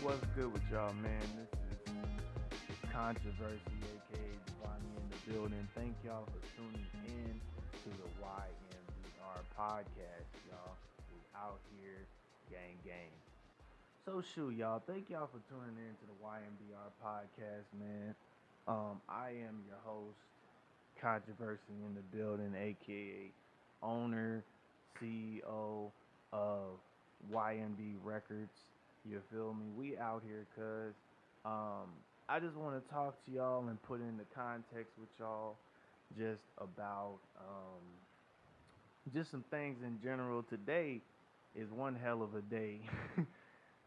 What's good with y'all, man? This is Controversy, aka Divani in the building. Thank y'all for tuning in to the YMDR podcast, y'all. We out here, gang, gang. So shoot, y'all. Thank y'all for tuning in to the YMDR podcast, man. I am your host, Controversy in the building, aka owner, CEO of YMD Records. You feel me? We out here cause um I just want to talk to y'all and put into context with y'all just about just some things in general. Today is one hell of a day.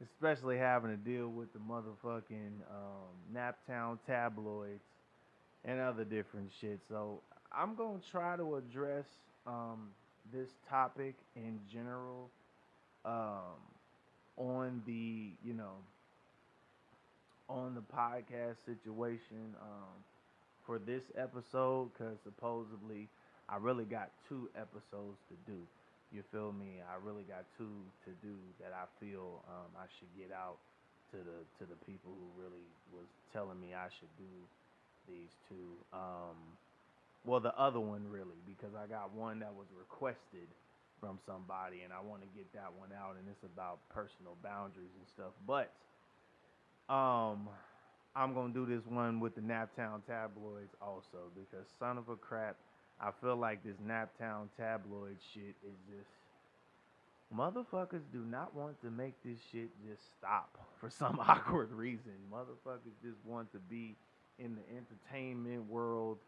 Especially having to deal with the motherfucking Naptown tabloids and other different shit. So I'm gonna try to address this topic in general um, on the on the podcast situation for this episode because supposedly I really got two episodes to do. You feel me? I really got two to do that I feel I should get out to the people who really was telling me I should do these two. Well, the other one really, because I got one that was requested from somebody, and I want to get that one out, and it's about personal boundaries and stuff. But um, I'm gonna do this one with the Naptown tabloids also, because son of a crap, I feel like this Naptown tabloid shit is just motherfuckers do not want to make this shit just stop for some awkward reason. Motherfuckers just want to be in the entertainment world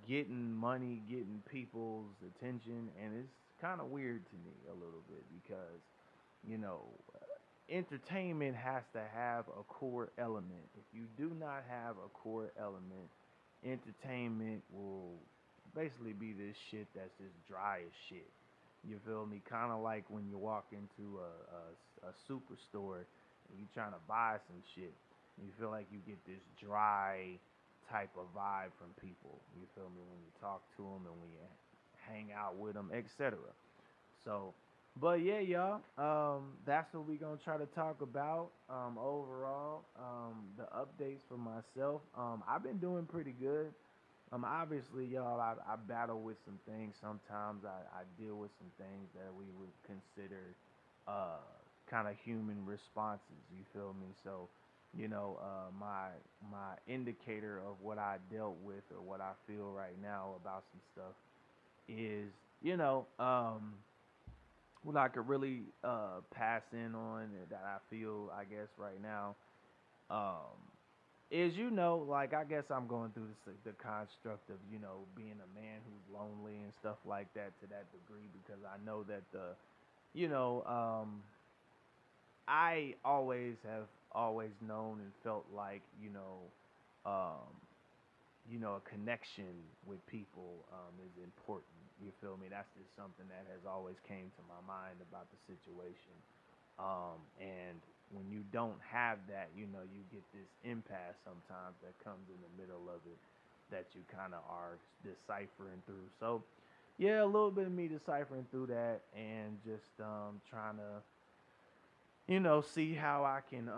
getting money, getting people's attention, and it's kind of weird to me a little bit because, you know, entertainment has to have a core element. If you do not have a core element, entertainment will basically be this shit that's just dry as shit. You feel me? Kind of like when you walk into a superstore and you trying to buy some shit. You feel like you get this dry type of vibe from people. You feel me? When you talk to them and when you hang out with them, etc. So, but yeah, y'all. That's what we gonna try to talk about. Overall, the updates for myself. I've been doing pretty good. Obviously, y'all, I battle with some things. Sometimes I deal with some things that we would consider uh, kind of human responses. You feel me? So, my indicator of what I dealt with or what I feel right now about some stuff is, you know, what I could really pass in on that I feel, I guess, right now. Um, is like I guess I'm going through the construct of being a man who's lonely and stuff like that to that degree because I know that the you know I always have always known and felt like um, a connection with people is important. You feel me? That's just something that has always came to my mind about the situation. And when you don't have that, you get this impasse sometimes that comes in the middle of it that you kind of are deciphering through. So, yeah, a little bit of me deciphering through that and just trying to, see how I can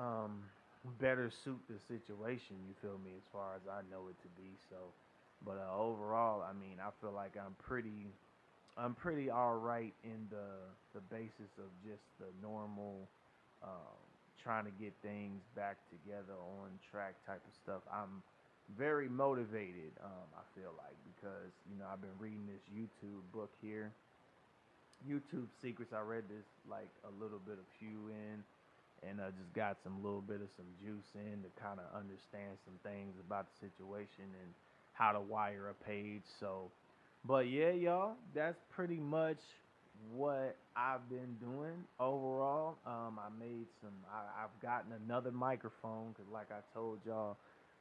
better suit the situation. You feel me? As far as I know it to be. So, but overall, I mean, I feel like I'm pretty all right in the basis of just the normal um, trying to get things back together on track type of stuff. I'm very motivated. I feel like because I've been reading this YouTube book here, YouTube Secrets. I read this like a little bit of few in, and just got some little bit of some juice in to kind of understand some things about the situation and how to wire a page. So, but yeah, y'all, that's pretty much what I've been doing overall. I made some. I've gotten another microphone because, like I told y'all,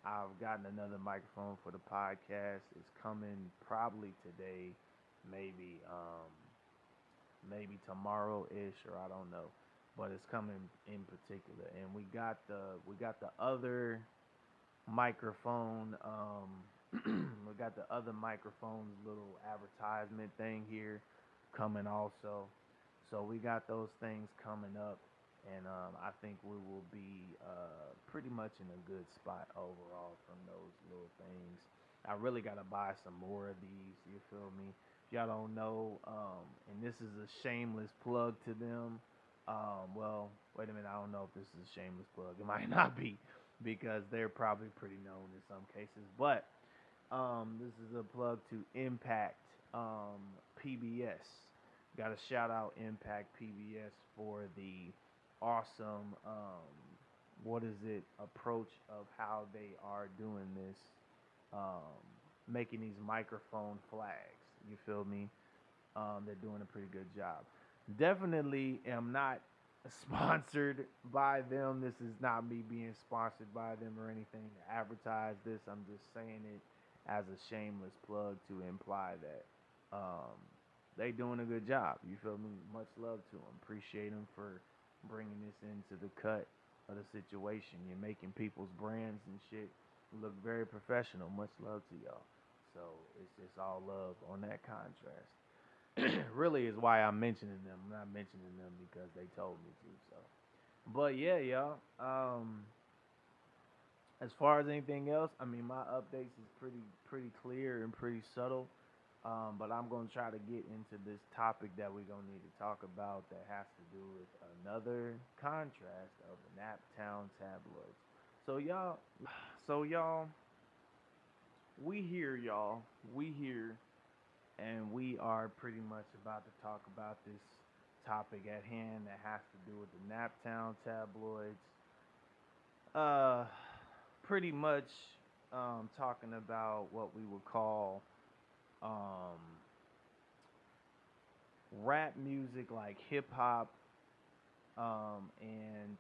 I've gotten another microphone for the podcast. It's coming probably today, maybe maybe tomorrow ish, or I don't know, but it's coming in particular. And we got the other microphone. We got the other microphone's little advertisement thing here coming also. So we got those things coming up. And I think we will be pretty much in a good spot overall from those little things. I really gotta buy some more of these. You feel me? If y'all don't know, and this is a shameless plug to them. Well, wait a minute. I don't know if this is a shameless plug. It might not be because they're probably pretty known in some cases. But this is a plug to Impact PBS. Got to shout out Impact PBS for the awesome, what is it, approach of how they are doing this, um, making these microphone flags. You feel me? They're doing a pretty good job. Definitely am not sponsored by them. This is not me being sponsored by them or anything to advertise this. I'm just saying it as a shameless plug to imply that they doing a good job. You feel me? Much love to them. Appreciate them for bringing this into the cut of the situation. You're making people's brands and shit look very professional. Much love to y'all. So it's just all love on that contrast. Really is why I'm mentioning them. I'm not mentioning them because they told me to. So, but yeah, y'all. As far as anything else, I mean, my updates is pretty clear and pretty subtle. But I'm gonna try to get into this topic that we're gonna need to talk about that has to do with another contrast of the Naptown tabloids. So y'all, so y'all, we here, y'all. We here, and we are pretty much about to talk about this topic at hand that has to do with the Naptown tabloids. Uh, Pretty much talking about what we would call um, rap music, like hip hop, and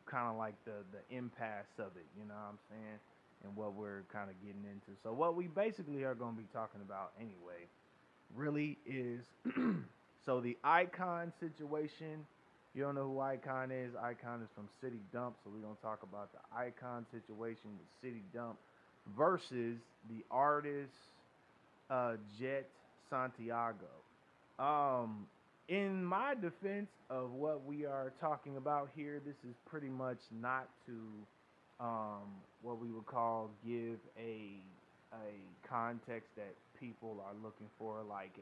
kind of like the impasse of it. You know what I'm saying? And what we're kind of getting into. So what we basically are going to be talking about anyway, really is so the Icon situation. You don't know who Icon is? Icon is from City Dump, so we're gonna talk about the Icon situation with City Dump versus the artist Jet Santiago. In my defense of what we are talking about here, this is pretty much not to what we would call give a context that people are looking for, like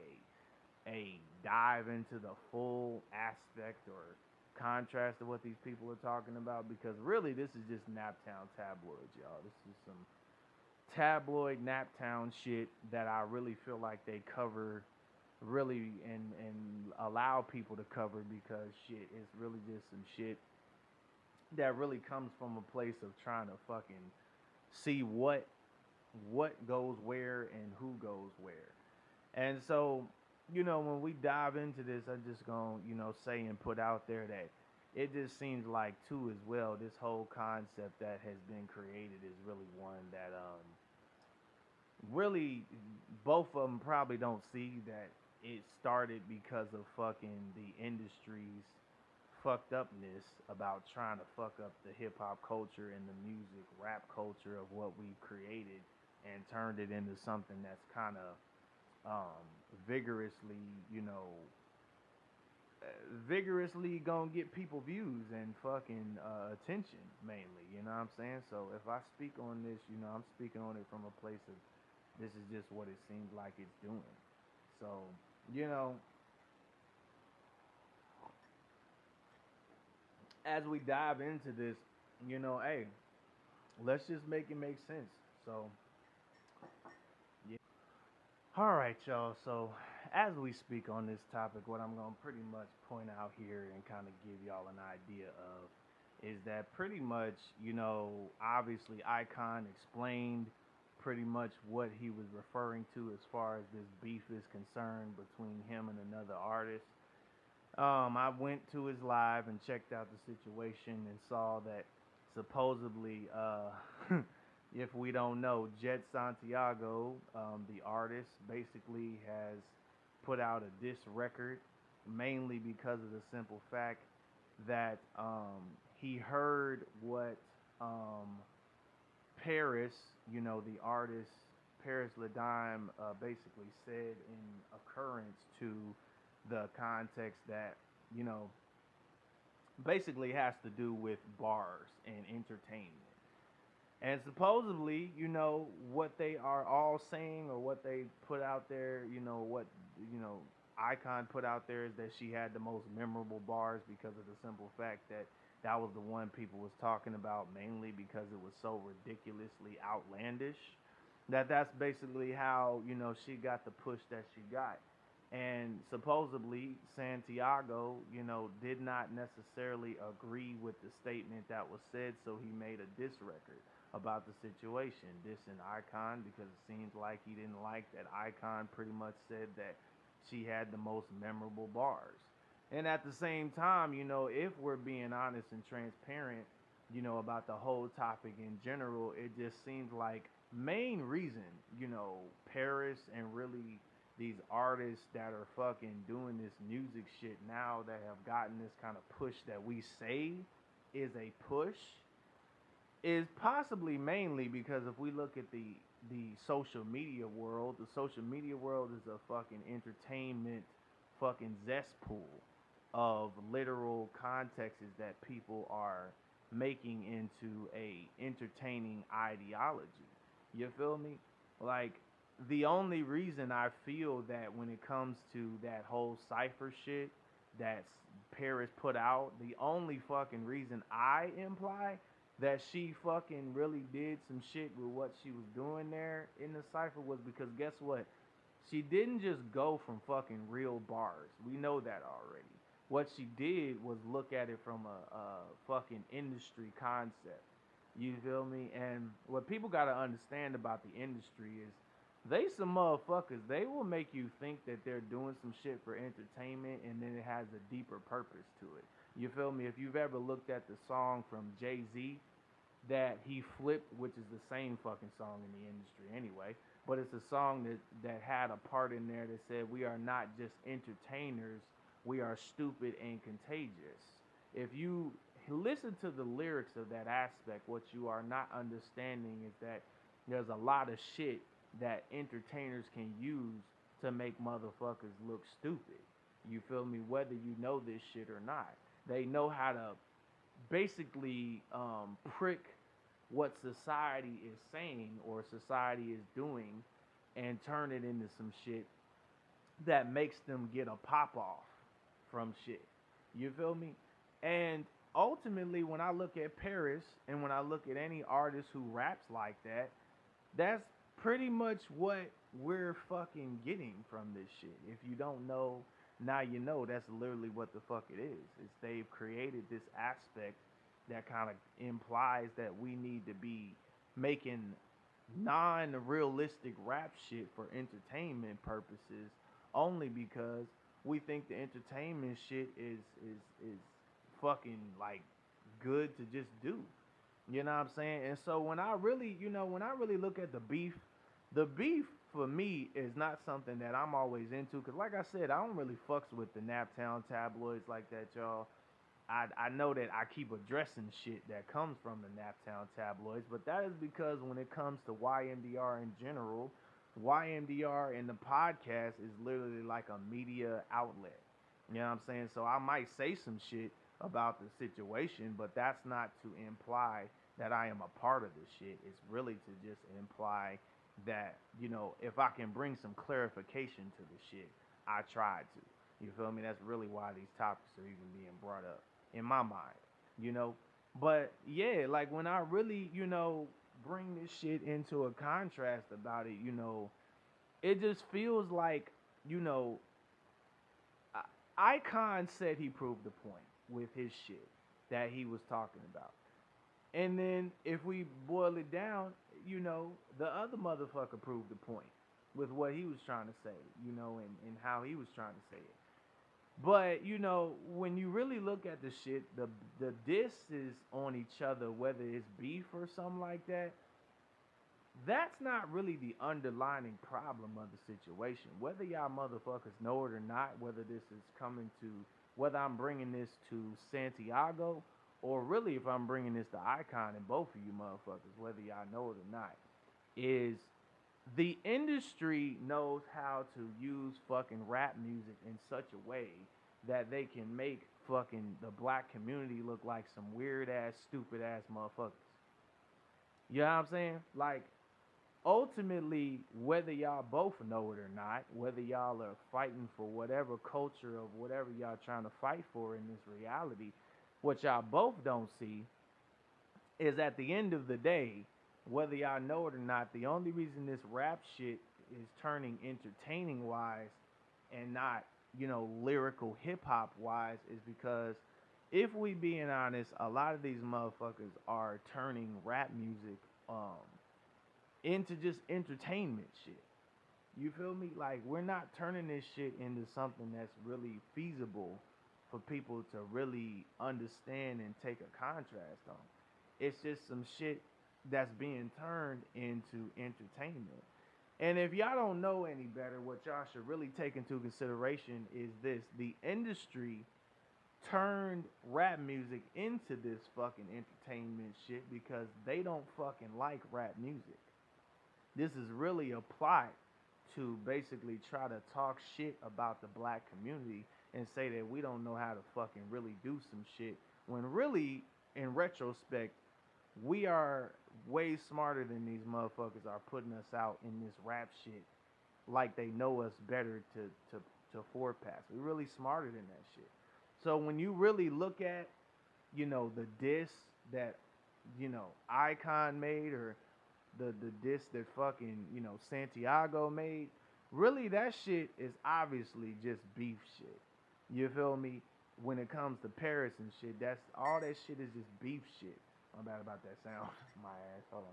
a dive into the full aspect or contrast of what these people are talking about, because really this is just Naptown tabloids, y'all. This is some tabloid Naptown shit that I really feel like they cover really and allow people to cover, because shit, it's really just some shit that really comes from a place of trying to fucking see what goes where and who goes where. And so, when we dive into this, I'm just gonna, say and put out there that it just seems like too as well, this whole concept that has been created is really one that really both of them probably don't see that it started because of fucking the industry's fucked upness about trying to fuck up the hip hop culture and the music rap culture of what we created and turned it into something that's kind of vigorously, vigorously gonna get people views and fucking attention mainly. You know what I'm saying? So if I speak on this, I'm speaking on it from a place of this is just what it seems like it's doing. So you know, as we dive into this, hey, let's just make it make sense. So yeah. All right, y'all. So, as we speak on this topic, what I'm going to pretty much point out here and kind of give y'all an idea of is that pretty much, obviously Icon explained pretty much what he was referring to as far as this beef is concerned between him and another artist. I went to his live and checked out the situation and saw that supposedly, if we don't know, Jet Santiago, the artist, basically has put out a diss record mainly because of the simple fact that he heard what Paris, the artist Paris Ladime, basically said in occurrence to the context that you know basically has to do with bars and entertainment. And supposedly, what they are all saying or what they put out there, what, you know, Icon put out there is that she had the most memorable bars because of the simple fact that that was the one people was talking about mainly because it was so ridiculously outlandish. That's basically how, she got the push that she got. And supposedly Santiago, did not necessarily agree with the statement that was said, so he made a diss record about the situation, dissing Icon because it seems like he didn't like that Icon pretty much said that she had the most memorable bars. And at the same time, if we're being honest and transparent, about the whole topic in general, it just seems like main reason, Paris and really these artists that are fucking doing this music shit now that have gotten this kind of push that we say is a push is possibly mainly because if we look at the social media world, the social media world is a fucking entertainment fucking cesspool of literal contexts that people are making into a entertaining ideology. You feel me? Like the only reason I feel that when it comes to that whole cipher shit that Paris put out, the only fucking reason I imply that she fucking really did some shit with what she was doing there in the cipher was because guess what? She didn't just go from fucking real bars. We know that already. What she did was look at it from a fucking industry concept. You feel me? And what people gotta understand about the industry is they some motherfuckers. They will make you think that they're doing some shit for entertainment and then it has a deeper purpose to it. You feel me? If you've ever looked at the song from Jay-Z that he flipped, which is the same fucking song in the industry anyway, but it's a song that had a part in there that said, "We are not just entertainers, we are stupid and contagious." If you listen to the lyrics of that aspect, what you are not understanding is that there's a lot of shit that entertainers can use to make motherfuckers look stupid. You feel me? Whether you know this shit or not. They know how to basically prick what society is saying or society is doing and turn it into some shit that makes them get a pop off from shit. You feel me? And ultimately, when I look at Paris and when I look at any artist who raps like that, that's pretty much what we're fucking getting from this shit. If you don't know, now you know. That's literally what the fuck it is. It's they've created this aspect that kind of implies that we need to be making non-realistic rap shit for entertainment purposes only because we think the entertainment shit is fucking like good to just do. You know what I'm saying? And so when I really, when I really look at the beef for me is not something that I'm always into. Cause like I said, I don't really fucks with the Naptown tabloids like that, y'all. I know that I keep addressing shit that comes from the Naptown tabloids, but that is because when it comes to YMDR in general, YMDR and the podcast is literally like a media outlet. You know what I'm saying? So I might say some shit about the situation, but that's not to imply that I am a part of this shit. It's really to just imply that, if I can bring some clarification to the shit, I tried to. You feel me? That's really why these topics are even being brought up in my mind. But yeah, like when I really, bring this shit into a contrast about it, it just feels like, you know, Icon said he proved the point with his shit that he was talking about. And then if we boil it down, the other motherfucker proved the point with what he was trying to say, and how he was trying to say it. But, when you really look at the shit, the disses on each other, whether it's beef or something like that, that's not really the underlying problem of the situation. Whether y'all motherfuckers know it or not, whether I'm bringing this to Santiago, or really if I'm bringing this to Icon and both of you motherfuckers, whether y'all know it or not, is the industry knows how to use fucking rap music in such a way that they can make fucking the black community look like some weird ass, stupid ass motherfuckers. You know what I'm saying? Like, ultimately, whether y'all both know it or not, whether y'all are fighting for whatever culture of whatever y'all trying to fight for in this reality, what y'all both don't see is at the end of the day, whether y'all know it or not, the only reason this rap shit is turning entertaining wise and not, lyrical hip hop wise is because if we being honest, a lot of these motherfuckers are turning rap music into just entertainment shit. You feel me? Like, we're not turning this shit into something that's really feasible for people to really understand and take a contrast on. It's just some shit that's being turned into entertainment. And if y'all don't know any better, what y'all should really take into consideration is this: the industry turned rap music into this fucking entertainment shit because they don't fucking like rap music. This is really a plot to basically try to talk shit about the black community and say that we don't know how to fucking really do some shit, when really, in retrospect, we are way smarter than these motherfuckers are putting us out in this rap shit like they know us better to forepass. We're really smarter than that shit. So when you really look at, the diss that, Icon made, or the diss that fucking, Santiago made, really that shit is obviously just beef shit. You feel me? When it comes to Paris and shit, that's all that shit is just beef shit. I'm bad about that sound. My ass. Hold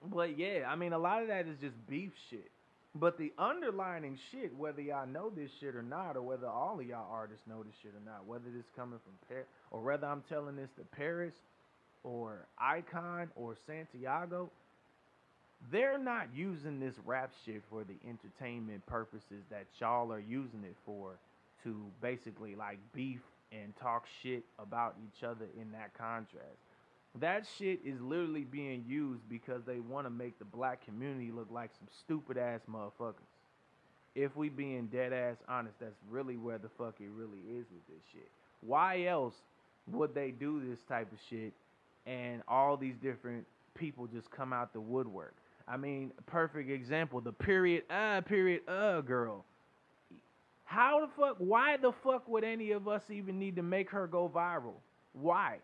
on. But yeah, I mean, a lot of that is just beef shit. But the underlining shit, whether y'all know this shit or not, or whether all of y'all artists know this shit or not, whether this coming from Paris, or whether I'm telling this to Paris, or Icon, or Santiago, they're not using this rap shit for the entertainment purposes that y'all are using it for, to basically like beef and talk shit about each other in that contrast. That shit is literally being used because they want to make the black community look like some stupid ass motherfuckers. If we being dead ass honest, that's really where the fuck it really is with this shit. Why else would they do this type of shit and all these different people just come out the woodwork? I mean, perfect example, the period girl. How the fuck, why the fuck would any of us even need to make her go viral? Why?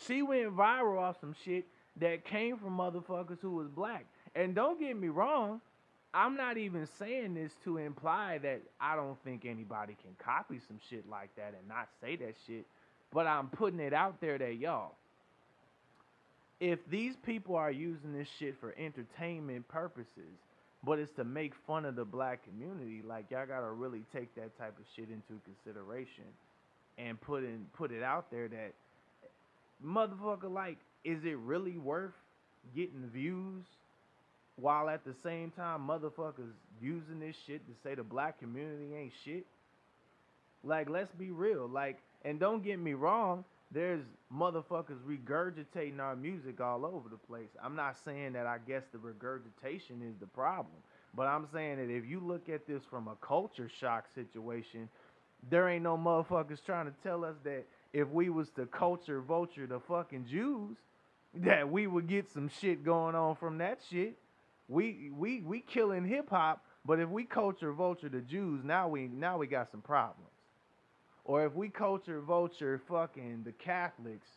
She went viral off some shit that came from motherfuckers who was black. And don't get me wrong, I'm not even saying this to imply that I don't think anybody can copy some shit like that and not say that shit. But I'm putting it out there that, y'all, if these people are using this shit for entertainment purposes, but it's to make fun of the black community, like, y'all gotta really take that type of shit into consideration and put it out there that, motherfucker, like, is it really worth getting views while at the same time motherfuckers using this shit to say the black community ain't shit? Like, let's be real. Like, and don't get me wrong, there's motherfuckers regurgitating our music all over the place. I'm not saying that I guess the regurgitation is the problem, but I'm saying that if you look at this from a culture shock situation, there ain't no motherfuckers trying to tell us that if we was to culture vulture the fucking Jews, that we would get some shit going on from that shit. We killing hip hop, but if we culture vulture the Jews, now we got some problems. Or if we culture vulture fucking the Catholics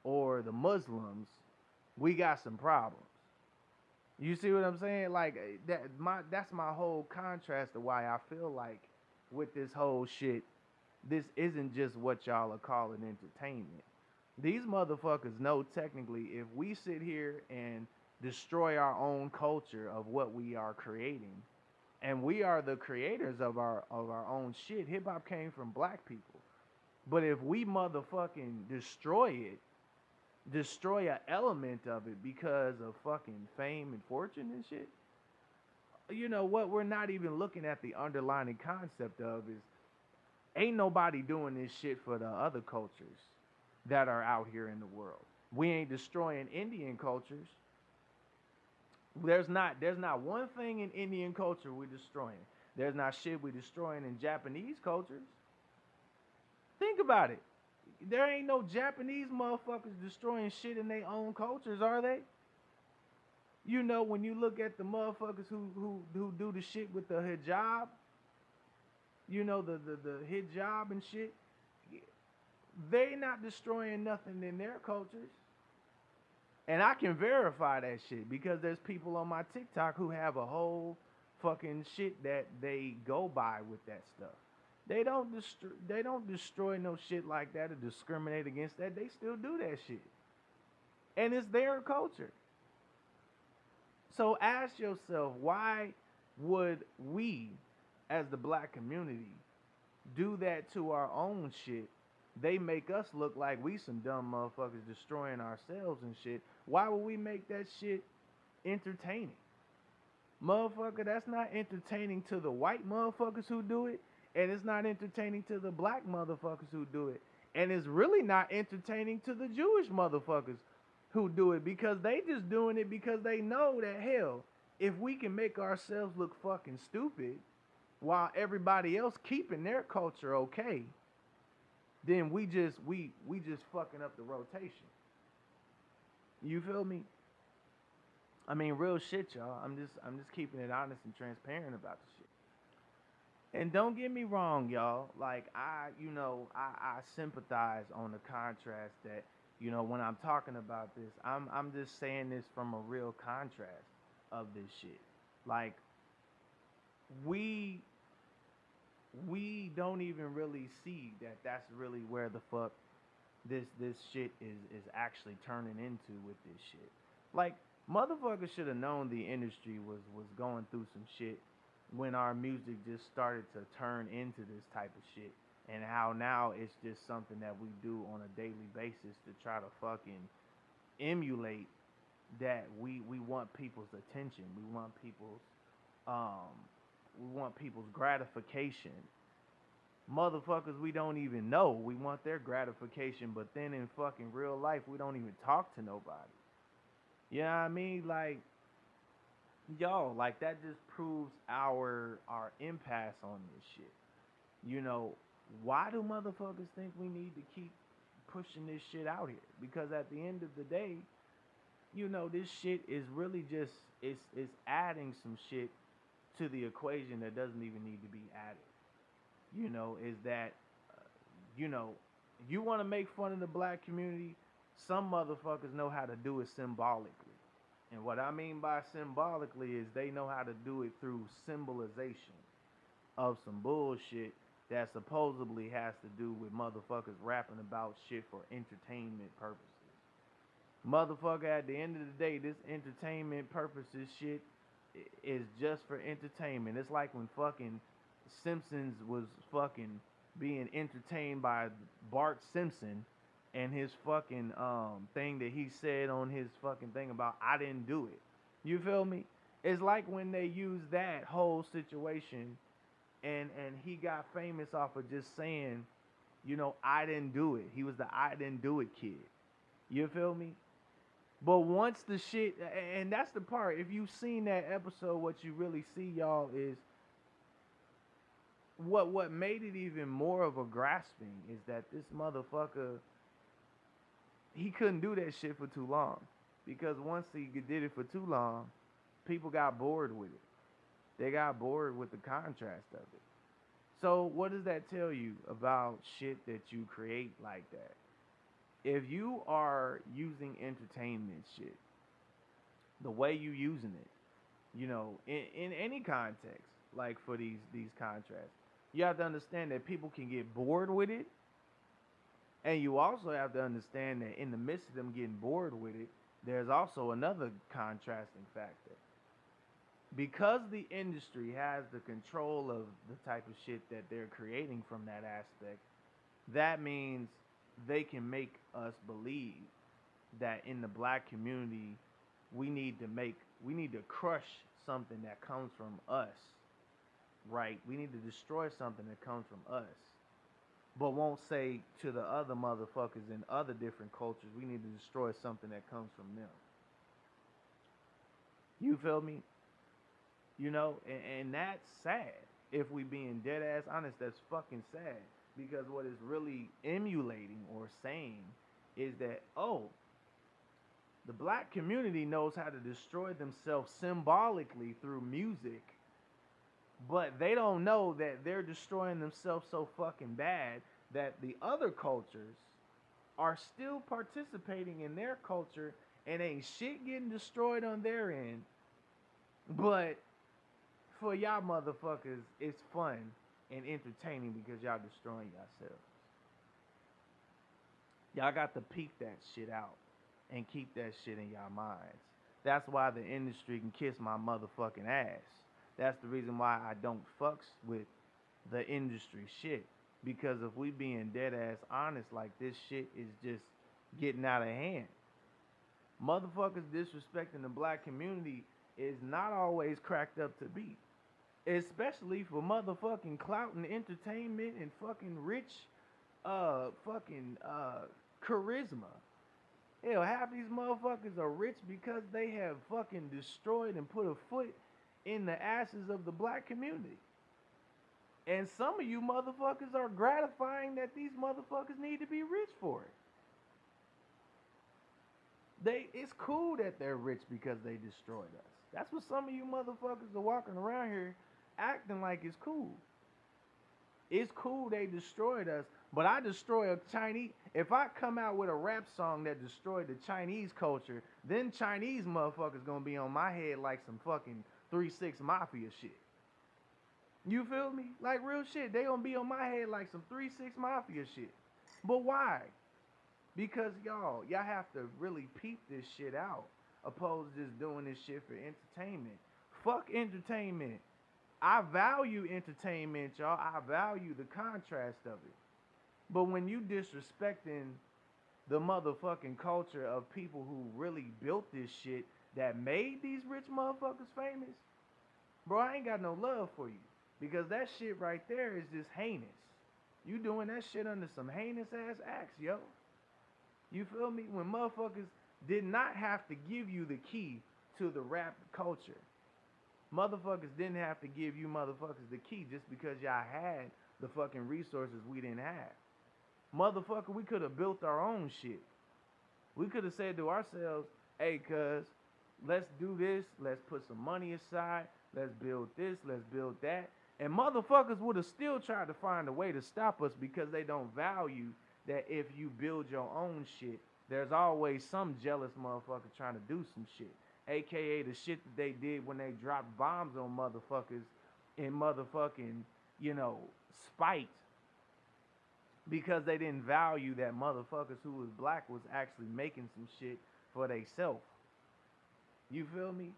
or the Muslims, we got some problems. You see what I'm saying? Like, that's my whole contrast to why I feel like with this whole shit, this isn't just what y'all are calling entertainment. These motherfuckers know technically if we sit here and destroy our own culture of what we are creating, and we are the creators of our own shit. Hip hop came from black people. But if we motherfucking destroy an element of it because of fucking fame and fortune and shit, you know what we're not even looking at the underlying concept of is, ain't nobody doing this shit for the other cultures that are out here in the world. We ain't destroying Indian cultures. There's not one thing in Indian culture we're destroying. There's not shit we destroying in Japanese cultures. Think about it. There ain't no Japanese motherfuckers destroying shit in their own cultures, are they? You know, when you look at the motherfuckers who do the shit with the hijab, you know, the hijab and shit, they not destroying nothing in their cultures. And I can verify that shit because there's people on my TikTok who have a whole fucking shit that they go by with that stuff. They don't destroy no shit like that or discriminate against that. They still do that shit. And it's their culture. So ask yourself, why would we as the black community do that to our own shit? They make us look like we some dumb motherfuckers destroying ourselves and shit. Why would we make that shit entertaining? Motherfucker, that's not entertaining to the white motherfuckers who do it, and it's not entertaining to the black motherfuckers who do it, and it's really not entertaining to the Jewish motherfuckers who do it, because they just doing it because they know that, hell, if we can make ourselves look fucking stupid while everybody else keeping their culture okay, then we just fucking up the rotation. You feel me? I mean, real shit, y'all. I'm just keeping it honest and transparent about the shit. And don't get me wrong, y'all. Like, I sympathize on the contrast that, you know, when I'm talking about this, I'm just saying this from a real contrast of this shit. Like, we don't even really see that that's really where the fuck this shit is actually turning into with this shit. Like, motherfuckers should have known the industry was going through some shit when our music just started to turn into this type of shit, and how now it's just something that we do on a daily basis to try to fucking emulate that we want people's attention. We want people's gratification. Motherfuckers we don't even know. We want their gratification, but then in fucking real life we don't even talk to nobody. You know what I mean? Like, yo, like, that just proves our impasse on this shit. You know, why do motherfuckers think we need to keep pushing this shit out here? Because at the end of the day, you know, this shit is really just, it's adding some shit to the equation that doesn't even need to be added. You know, is that, you know, you want to make fun of the black community, some motherfuckers know how to do it symbolically. And what I mean by symbolically is they know how to do it through symbolization of some bullshit that supposedly has to do with motherfuckers rapping about shit for entertainment purposes. Motherfucker, at the end of the day, this entertainment purposes shit is just for entertainment. It's like when fucking Simpsons was fucking being entertained by Bart Simpson and his fucking thing that he said on his fucking thing about I didn't do it. You feel me? It's like when they use that whole situation and he got famous off of just saying, you know, I didn't do it. He was the I didn't do it kid. You feel me? But once the shit, and that's the part, if you've seen that episode, what you really see, y'all, is what made it even more of a grasping is that this motherfucker, he couldn't do that shit for too long. Because once he did it for too long, people got bored with it. They got bored with the contrast of it. So what does that tell you about shit that you create like that? If you are using entertainment shit, the way you using it, you know, in any context, like for these contrasts, you have to understand that people can get bored with it. And you also have to understand that in the midst of them getting bored with it, there's also another contrasting factor. Because the industry has the control of the type of shit that they're creating from that aspect, that means they can make us believe that in the black community, we need to crush something that comes from us, right? We need to destroy something that comes from us, but won't say to the other motherfuckers in other different cultures, we need to destroy something that comes from them. You feel me? You know, and that's sad. If we being dead ass honest, that's fucking sad. Because what it's really emulating or saying is that, oh, the black community knows how to destroy themselves symbolically through music, but they don't know that they're destroying themselves so fucking bad that the other cultures are still participating in their culture and ain't shit getting destroyed on their end. But for y'all motherfuckers, it's fun and entertaining because y'all destroying yourselves. Y'all got to peep that shit out and keep that shit in y'all minds. That's why the industry can kiss my motherfucking ass. That's the reason why I don't fucks with the industry shit. Because if we being dead ass honest, like, this shit is just getting out of hand. Motherfuckers disrespecting the black community is not always cracked up to be. Especially for motherfucking clout and entertainment and fucking rich charisma. Hell, half these motherfuckers are rich because they have fucking destroyed and put a foot in the asses of the black community. And some of you motherfuckers are gratifying that these motherfuckers need to be rich for it. It's cool that they're rich because they destroyed us. That's what some of you motherfuckers are walking around here acting like it's cool. It's cool they destroyed us, but I destroy a Chinese. If I come out with a rap song that destroyed the Chinese culture, then Chinese motherfuckers gonna be on my head like some fucking 3-6 Mafia shit. You feel me? Like real shit. They gonna be on my head like some 3-6 Mafia shit. But why? Because y'all have to really peep this shit out, opposed to just doing this shit for entertainment. Fuck entertainment. I value entertainment, y'all. I value the contrast of it. But when you disrespecting the motherfucking culture of people who really built this shit that made these rich motherfuckers famous, bro, I ain't got no love for you. Because that shit right there is just heinous. You doing that shit under some heinous ass acts, yo. You feel me? When motherfuckers did not have to give you the key to the rap culture. Motherfuckers didn't have to give you motherfuckers the key just because y'all had the fucking resources we didn't have. Motherfucker, we could have built our own shit. We could have said to ourselves, hey, cuz, let's do this. Let's put some money aside. Let's build this. Let's build that. And motherfuckers would have still tried to find a way to stop us because they don't value that if you build your own shit, there's always some jealous motherfucker trying to do some shit. AKA the shit that they did when they dropped bombs on motherfuckers in motherfucking, spite. Because they didn't value that motherfuckers who was black was actually making some shit for theyself. You feel me?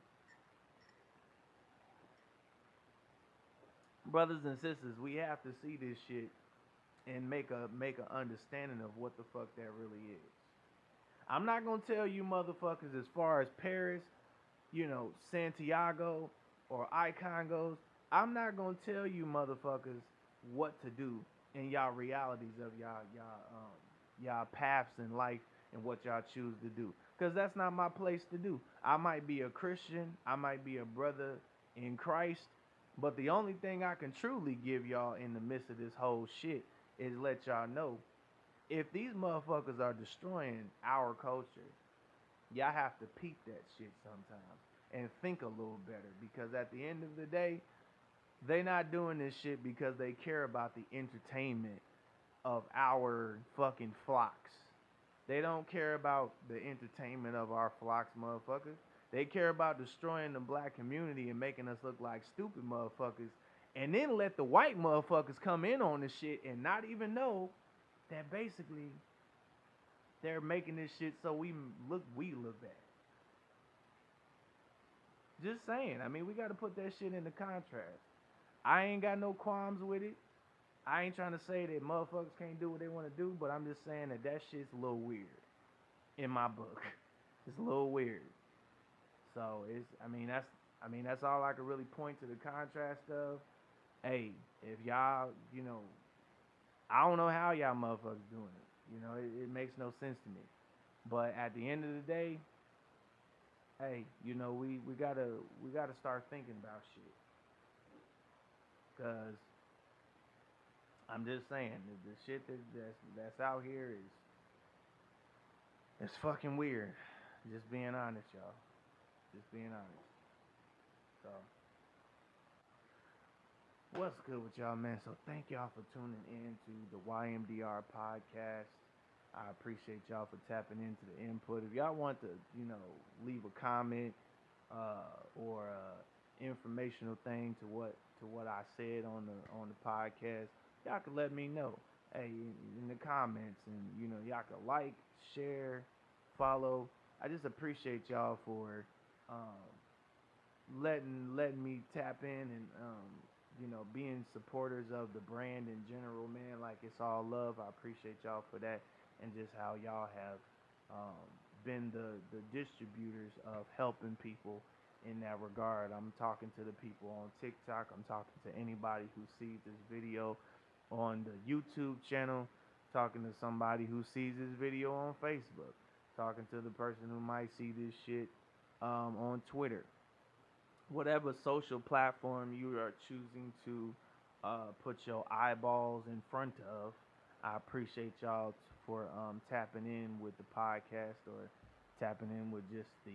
Brothers and sisters, we have to see this shit and make a understanding of what the fuck that really is. I'm not gonna tell you motherfuckers as far as Paris, Santiago or Icon goes. I'm not gonna tell you motherfuckers what to do in y'all realities of y'all paths in life and what y'all choose to do. Cause that's not my place to do. I might be a Christian, I might be a brother in Christ, but the only thing I can truly give y'all in the midst of this whole shit is let y'all know, if these motherfuckers are destroying our culture, y'all have to peep that shit sometimes and think a little better. Because at the end of the day, they not doing this shit because they care about the entertainment of our fucking flocks. They don't care about the entertainment of our flocks, motherfuckers. They care about destroying the black community and making us look like stupid motherfuckers. And then let the white motherfuckers come in on this shit and not even know that basically they're making this shit so we look bad. Just saying. I mean, we got to put that shit into contrast. I ain't got no qualms with it. I ain't trying to say that motherfuckers can't do what they want to do, but I'm just saying that shit's a little weird in my book. It's a little weird. So that's all I can really point to the contrast of. Hey, if y'all, I don't know how y'all motherfuckers doing it. It makes no sense to me. But at the end of the day, hey, we gotta start thinking about shit. Cause I'm just saying the shit that's out here is it's fucking weird. Just being honest, y'all. Just being honest. So what's good with y'all, man? So thank y'all for tuning in to the YMDR podcast. I appreciate y'all for tapping into the input. If y'all want to, leave a comment or informational thing to what I said on the podcast, y'all can let me know. Hey, in the comments, and y'all can like, share, follow. I just appreciate y'all for um, letting me tap in and being supporters of the brand in general, man. Like, it's all love. I appreciate y'all for that, and just how y'all have been the distributors of helping people in that regard. I'm talking to the people on TikTok. I'm talking to anybody who sees this video on the YouTube channel. Talking to somebody who sees this video on Facebook. Talking to the person who might see this shit on Twitter. Whatever social platform you are choosing to put your eyeballs in front of, I appreciate y'all for tapping in with the podcast, or tapping in with just the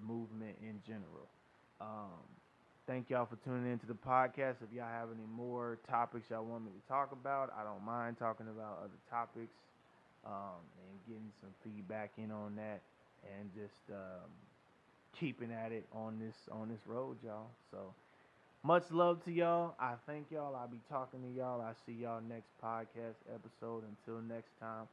movement in general. Um, Thank y'all for tuning into the podcast. If y'all have any more topics y'all want me to talk about, I don't mind talking about other topics, and getting some feedback in on that, and just keeping at it on this road, y'all. So much love to y'all. I thank y'all. I'll be talking to y'all. I see y'all next podcast episode. Until next time,